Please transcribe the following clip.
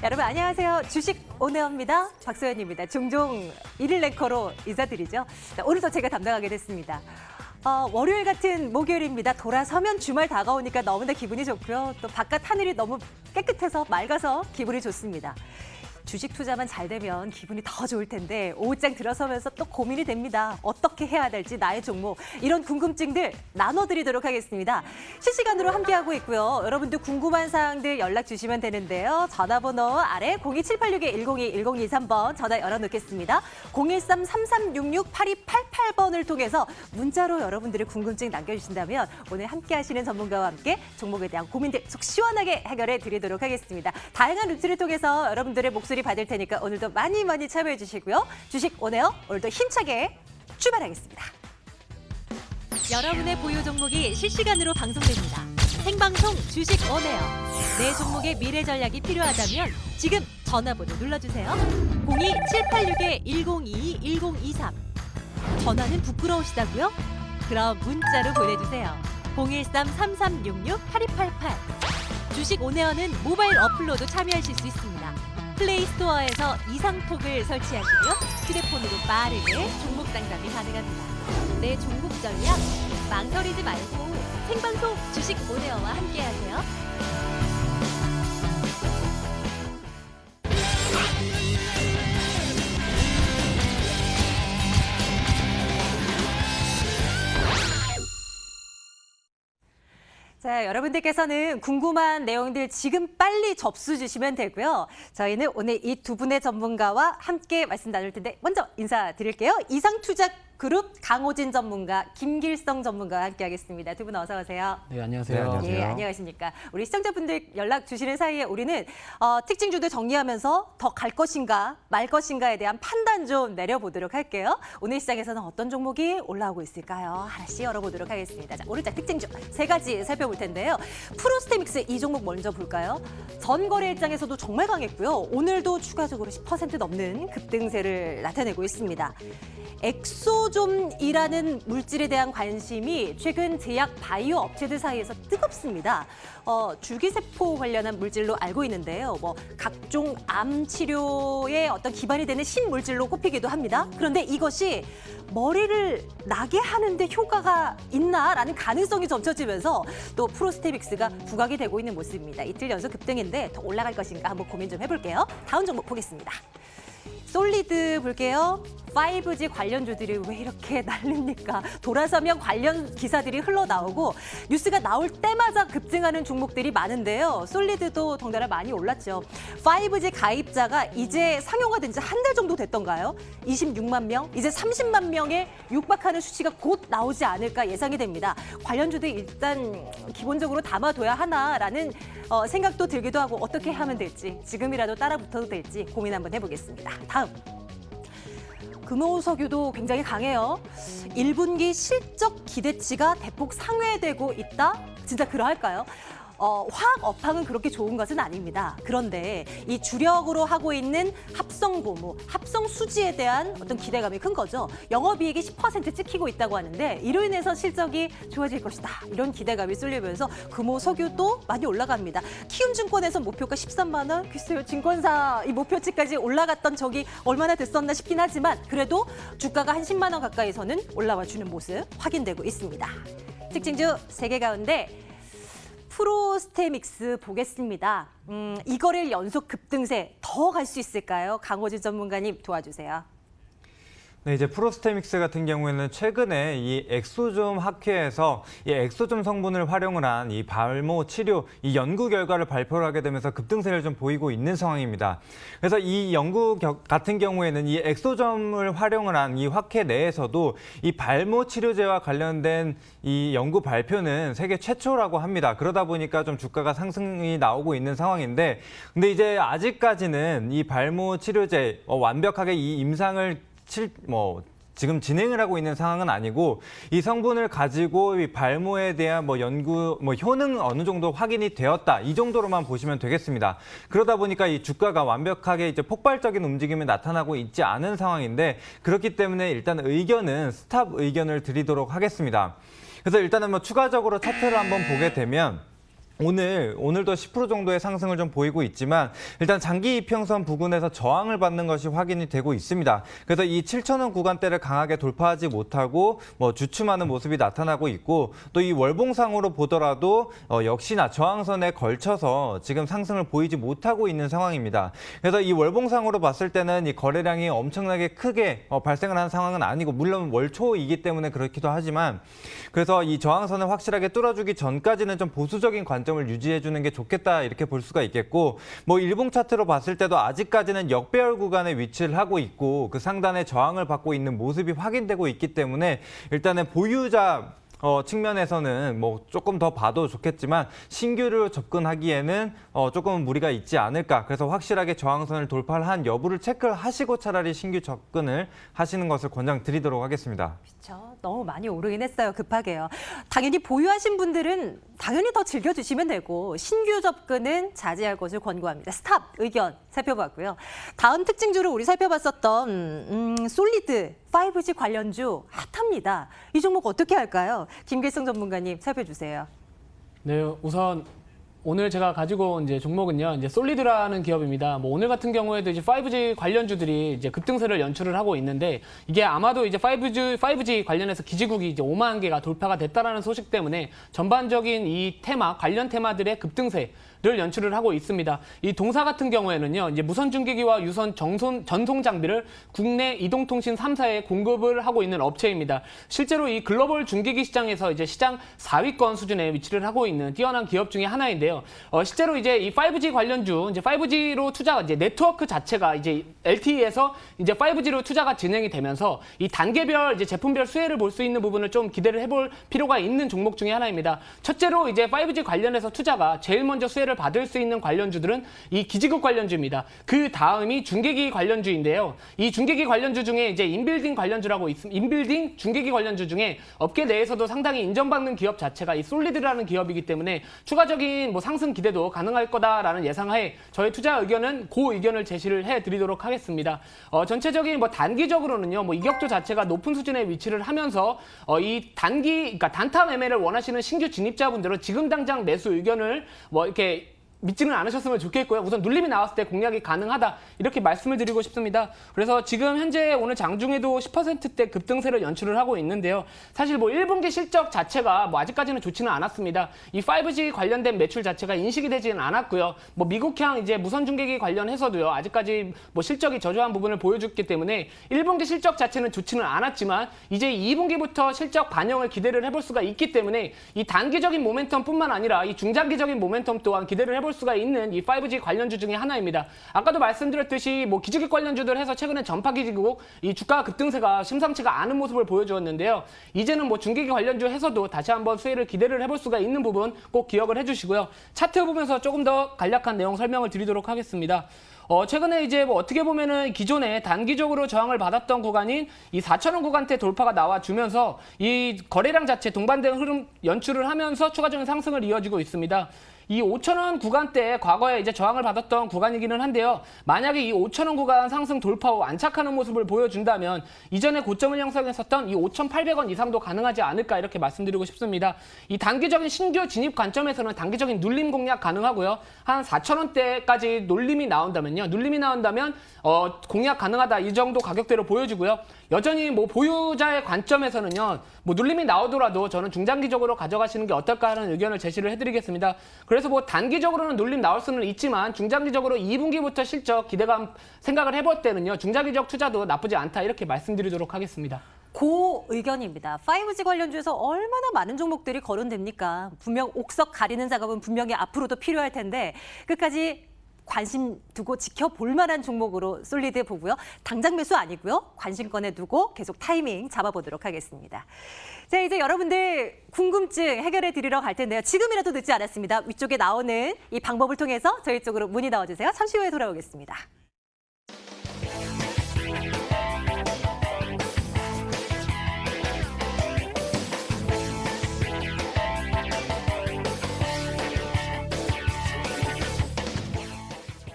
여러분 안녕하세요. 주식 오네어입니다. 박소연입니다. 종종 일일 랭커로 인사드리죠. 오늘도 제가 담당하게 됐습니다. 월요일 같은 목요일입니다. 돌아서면 주말 다가오니까 너무나 기분이 좋고요. 또 바깥 하늘이 너무 깨끗해서 맑아서 기분이 좋습니다. 주식 투자만 잘 되면 기분이 더 좋을 텐데 오후장 들어서면서 또 고민이 됩니다. 어떻게 해야 될지 나의 종목 이런 궁금증들 나눠드리도록 하겠습니다. 실시간으로 함께하고 있고요. 여러분도 궁금한 사항들 연락 주시면 되는데요. 전화번호 아래 02786-102-1023번 전화 열어놓겠습니다. 013-3366-8288번을 통해서 문자로 여러분들의 궁금증 남겨주신다면 오늘 함께하시는 전문가와 함께 종목에 대한 고민들 속 시원하게 해결해 드리도록 하겠습니다. 다양한 루트를 통해서 여러분들의 목소리 받을 테니까 오늘도 많이 참여해 주시고요. 주식 오네요. 오늘도 힘차게 출발하겠습니다. 여러분의 보유 종목이 실시간으로 방송됩니다. 생방송 주식 오네요. 내 종목의 미래 전략이 필요하다면 지금 전화번호 눌러주세요. 02786-1022-1023. 전화는 부끄러우시다고요? 그럼 문자로 보내주세요. 013-3366-8288. 주식 오네어는 모바일 어플로도 참여하실 수 있습니다. 플레이스토어에서 이상톡을 설치하시고요. 휴대폰으로 빠르게 종목 상담이 가능합니다. 내 종목 전략 망설이지 말고 생방송 주식 오네어와 함께하세요. 자, 여러분들께서는 궁금한 내용들 지금 빨리 접수 주시면 되고요. 저희는 오늘 이 두 분의 전문가와 함께 말씀 나눌 텐데 먼저 인사드릴게요. 이상투자그룹 강호진 전문가, 김길성 전문가와 함께하겠습니다. 두 분 어서 오세요. 네, 안녕하세요. 네, 안녕하세요. 예, 안녕하십니까. 우리 시청자분들 연락 주시는 사이에 우리는 특징주도 정리하면서 더 갈 것인가 말 것인가에 대한 판단 좀 내려보도록 할게요. 오늘 시장에서는 어떤 종목이 올라오고 있을까요? 하나씩 열어보도록 하겠습니다. 자, 오늘자 특징주 세 가지 살펴볼 텐데요. 프로스테믹스 이 종목 먼저 볼까요? 전 거래일장에서도 정말 강했고요. 오늘도 추가적으로 10% 넘는 급등세를 나타내고 있습니다. 엑소좀이라는 물질에 대한 관심이 최근 제약 바이오 업체들 사이에서 뜨겁습니다. 줄기세포 관련한 물질로 알고 있는데요. 각종 암 치료에 어떤 기반이 되는 신물질로 꼽히기도 합니다. 그런데 이것이 머리를 나게 하는데 효과가 있나라는 가능성이 점쳐지면서 또 프로스테믹스가 부각이 되고 있는 모습입니다. 이틀 연속 급등인데 더 올라갈 것인가 한번 고민 좀 해볼게요. 다음 종목 보겠습니다. 솔리드 볼게요. 5G 관련주들이 왜 이렇게 난립니까? 돌아서면 관련 기사들이 흘러나오고 뉴스가 나올 때마다 급증하는 종목들이 많은데요. 솔리드도 덩달아 많이 올랐죠. 5G 가입자가 이제 상용화된 지 한 달 정도 됐던가요? 26만 명, 이제 30만 명에 육박하는 수치가 곧 나오지 않을까 예상이 됩니다. 관련주들 일단 기본적으로 담아둬야 하나라는 생각도 들기도 하고 어떻게 하면 될지 지금이라도 따라 붙어도 될지 고민 한번 해보겠습니다. 다음. 금호석유도 굉장히 강해요. 1분기 실적 기대치가 대폭 상회되고 있다? 진짜 그러할까요? 화학 업황은 그렇게 좋은 것은 아닙니다. 그런데 이 주력으로 하고 있는 합성 고무, 합성 수지에 대한 어떤 기대감이 큰 거죠. 영업이익이 10% 찍히고 있다고 하는데 이로 인해서 실적이 좋아질 것이다. 이런 기대감이 쏠리면서 금호석유도 많이 올라갑니다. 키움증권에서 목표가 13만 원. 글쎄요, 증권사 이 목표치까지 올라갔던 적이 얼마나 됐었나 싶긴 하지만 그래도 주가가 한 10만 원 가까이서는 올라와 주는 모습 확인되고 있습니다. 특징주 3개 가운데 프로스테믹스 보겠습니다. 이거를 연속 급등세 더 갈 수 있을까요? 강호진 전문가님 도와주세요. 네, 이제 프로스테믹스 같은 경우에는 최근에 이 엑소좀 학회에서 이 엑소좀 성분을 활용을 한 이 발모 치료 이 연구 결과를 발표를 하게 되면서 급등세를 좀 보이고 있는 상황입니다. 그래서 이 연구 같은 경우에는 이 엑소점을 활용을 한 이 학회 내에서도 이 발모 치료제와 관련된 이 연구 발표는 세계 최초라고 합니다. 그러다 보니까 좀 주가가 상승이 나오고 있는 상황인데, 근데 이제 아직까지는 이 발모 치료제 완벽하게 이 임상을 지금 진행을 하고 있는 상황은 아니고 이 성분을 가지고 이 발모에 대한 연구 효능 어느 정도 확인이 되었다 이 정도로만 보시면 되겠습니다. 그러다 보니까 이 주가가 완벽하게 이제 폭발적인 움직임이 나타나고 있지 않은 상황인데 그렇기 때문에 일단 의견은 스탑 의견을 드리도록 하겠습니다. 그래서 일단은 추가적으로 차트를 한번 보게 되면 오늘도 10% 정도의 상승을 좀 보이고 있지만 일단 장기 이평선 부근에서 저항을 받는 것이 확인이 되고 있습니다. 그래서 이 7,000원 구간대를 강하게 돌파하지 못하고 주춤하는 모습이 나타나고 있고 또 이 월봉상으로 보더라도 역시나 저항선에 걸쳐서 지금 상승을 보이지 못하고 있는 상황입니다. 그래서 이 월봉상으로 봤을 때는 이 거래량이 엄청나게 크게 발생을 한 상황은 아니고 물론 월초이기 때문에 그렇기도 하지만 그래서 이 저항선을 확실하게 뚫어주기 전까지는 좀 보수적인 관점을 유지해주는 게 좋겠다 이렇게 볼 수가 있겠고 일봉 차트로 봤을 때도 아직까지는 역배열 구간에 위치를 하고 있고 그 상단에 저항을 받고 있는 모습이 확인되고 있기 때문에 일단은 보유자 측면에서는 조금 더 봐도 좋겠지만 신규로 접근하기에는 조금 무리가 있지 않을까. 그래서 확실하게 저항선을 돌파를 한 여부를 체크를 하시고 차라리 신규 접근을 하시는 것을 권장드리도록 하겠습니다. 그렇죠. 너무 많이 오르긴 했어요. 급하게요. 당연히 보유하신 분들은 당연히 더 즐겨주시면 되고 신규 접근은 자제할 것을 권고합니다. 스탑 의견 살펴봤고요. 다음 특징주로 우리 살펴봤었던 솔리드 5G 관련주 핫합니다. 이 종목 어떻게 할까요? 김길성 전문가님 살펴주세요. 네, 우선 오늘 제가 가지고 온 종목은요, 솔리드라는 기업입니다. 오늘 같은 경우에도 이제 5G 관련주들이 이제 급등세를 연출을 하고 있는데 이게 아마도 이제 5G 관련해서 기지국이 이제 5만 개가 돌파가 됐다라는 소식 때문에 전반적인 이 관련 테마들의 급등세 를 연출을 하고 있습니다. 이 동사 같은 경우에는요, 이제 무선 중계기와 유선 전송 장비를 국내 이동통신 3사에 공급을 하고 있는 업체입니다. 실제로 이 글로벌 중계기 시장에서 이제 시장 4위권 수준에 위치를 하고 있는 뛰어난 기업 중에 하나인데요. 실제로 이제 이 5G 관련주, 이제 5G로 이제 네트워크 자체가 이제 LTE에서 이제 5G로 투자가 진행이 되면서 이 단계별 이제 제품별 수혜를 볼 수 있는 부분을 좀 기대를 해볼 필요가 있는 종목 중에 하나입니다. 첫째로 이제 5G 관련해서 투자가 제일 먼저 수혜를 받을 수 있는 관련주들은 이 기지국 관련주입니다. 그 다음이 중계기 관련주인데요. 이 중계기 관련주 중에 이제 인빌딩 관련주라고 인빌딩 중계기 관련주 중에 업계 내에서도 상당히 인정받는 기업 자체가 이 솔리드라는 기업이기 때문에 추가적인 상승 기대도 가능할 거다라는 예상하에 저의 투자 의견은 그 의견을 제시를 해드리도록 하겠습니다. 전체적인 단기적으로는요, 이격도 자체가 높은 수준에 위치를 하면서 이 그러니까 단타 매매를 원하시는 신규 진입자분들은 지금 당장 매수 의견을 이렇게 믿지는 않으셨으면 좋겠고요. 우선 눌림이 나왔을 때 공략이 가능하다 이렇게 말씀을 드리고 싶습니다. 그래서 지금 현재 오늘 장중에도 10%대 급등세를 연출을 하고 있는데요. 사실 1분기 실적 자체가 아직까지는 좋지는 않았습니다. 이 5G 관련된 매출 자체가 인식이 되지는 않았고요. 미국향 이제 무선 중계기 관련해서도요. 아직까지 실적이 저조한 부분을 보여줬기 때문에 1분기 실적 자체는 좋지는 않았지만 이제 2분기부터 실적 반영을 기대를 해볼 수가 있기 때문에 이 단기적인 모멘텀뿐만 아니라 이 중장기적인 모멘텀 또한 기대를 해볼 수가 있는 이 5G 관련주 중에 하나입니다. 아까도 말씀드렸듯이 기지국 관련주들 해서 최근에 전파 기지국 이 주가 급등세가 심상치가 않은 모습을 보여주었는데요. 이제는 중계기 관련주 해서도 다시 한번 수혜를 기대를 해볼 수가 있는 부분 꼭 기억을 해주시고요. 차트 보면서 조금 더 간략한 내용 설명을 드리도록 하겠습니다. 최근에 이제 어떻게 보면은 기존에 단기적으로 저항을 받았던 구간인 이 4,000원 구간대 돌파가 나와주면서 이 거래량 자체 동반된 흐름 연출을 하면서 추가적인 상승을 이어지고 있습니다. 이 5,000원 구간대 과거에 이제 저항을 받았던 구간이기는 한데요. 만약에 이 5,000원 구간 상승 돌파 후 안착하는 모습을 보여준다면 이전에 고점을 형성했었던 이 5,800원 이상도 가능하지 않을까 이렇게 말씀드리고 싶습니다. 이 단기적인 신규 진입 관점에서는 단기적인 눌림 공략 가능하고요. 한 4,000원대까지 눌림이 나온다면 공략 가능하다 이 정도 가격대로 보여지고요. 여전히 보유자의 관점에서는요. 눌림이 나오더라도 저는 중장기적으로 가져가시는 게 어떨까 하는 의견을 제시를 해드리겠습니다. 그래서 단기적으로는 눌림 나올 수는 있지만 중장기적으로 2분기부터 실적 기대감 생각을 해볼 때는요. 중장기적 투자도 나쁘지 않다 이렇게 말씀드리도록 하겠습니다. 고 의견입니다. 5G 관련주에서 얼마나 많은 종목들이 거론됩니까? 분명 옥석 가리는 작업은 분명히 앞으로도 필요할 텐데 끝까지 관심 두고 지켜볼 만한 종목으로 솔리드 보고요. 당장 매수 아니고요. 관심권에 두고 계속 타이밍 잡아보도록 하겠습니다. 자, 이제 여러분들 궁금증 해결해 드리러 갈 텐데요. 지금이라도 늦지 않았습니다. 위쪽에 나오는 이 방법을 통해서 저희 쪽으로 문의 넣어주세요. 잠시 후에 돌아오겠습니다.